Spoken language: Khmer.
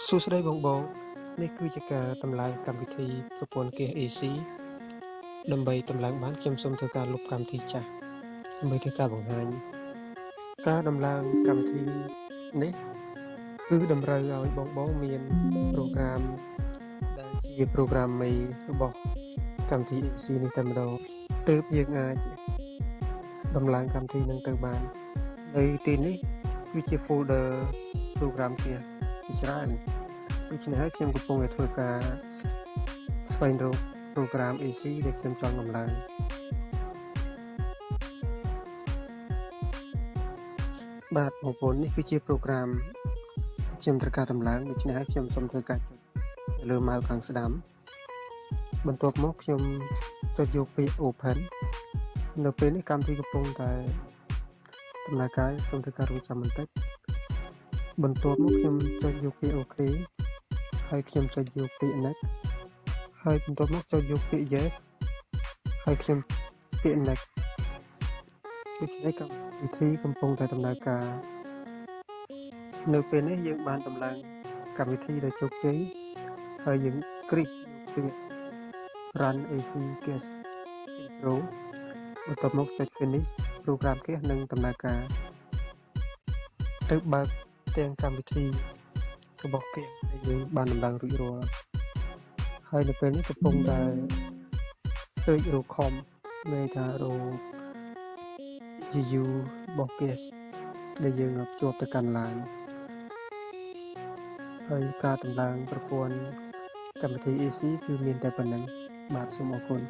សួស្តីបងនេះគឺជាការតម្លើងកម្មវិធីប្រព័ន្ធ KAC ដើម្បីតម្លើងបានខ្ញុំសូមធ្វើការលុបកម្មវិធីចាស់ដើម្បីធ្វើការបង្ហាញការតម្លើងកម្មវិធីនេះគឺតម្រូវឲ្យបងមានប្រូក្រាមដែលជាប្រូក្រាមមេរបស់កម្មវិធី AC នេះតែម្ដងទើបយើងអាចតម្លើងកម្មវិធីនឹងទៅបានហើយទីនេះគឺជា folder ប្រូក្រាមជាច្រើនដូច្នេះហើយខ្ញុំកំពុងតែធ្វើការស្វែងរកប្រូក្រាម AC ដែលខ្ញុំចង់តម្លើងបាទបងប្អូននេះគឺជាប្រូក្រាមខ្ញុំត្រូវការតម្លើងដូច្នេះហើយខ្ញុំសូមធ្វើការចុចលើម៉ៅខាងស្ដាំបន្ទាប់មកខ្ញុំចុចយកពាក្យ open នៅពេលនេះកម្មវិធីកំពុងតែដំណើរការសូមធ្វើការរងចាំបន្តិចបន្ទាប់មកខ្ញុំចុចយកពាក្យ OK ហើយខ្ញុំចុចយកពាក្យ next ហើយបន្ទាប់មកចុចយកពាក្យ yes ហើយខ្ញុំពាក្យ next ដូច្នេះកម្មវិធីកំពុងតែដំណើរការនៅពេលនេះយើងបានតម្លើងកម្មវិធីដោយជោគជ័យហើយយើងគ្លីកយកពាក្យ run AC case synchro បន្ទាប់មកចុច finish ប្រូក្រាមគេនឹងដំណើរការទៅបើកទាំងកម្មវិធីរបស់គេដែលយើងបានដំឡើងរួចរាល់ហើយនៅពេលនេះកំពុងតែ search រក com ន័យថារក GU របស់គេដែលយើងភ្ជាប់ទៅកាន់ LAN ហើយការដំឡើងប្រព័ន្ធកម្មវិធី AC គឺមានតែប៉ុណ្ណឹងបាទសូមអរគុណ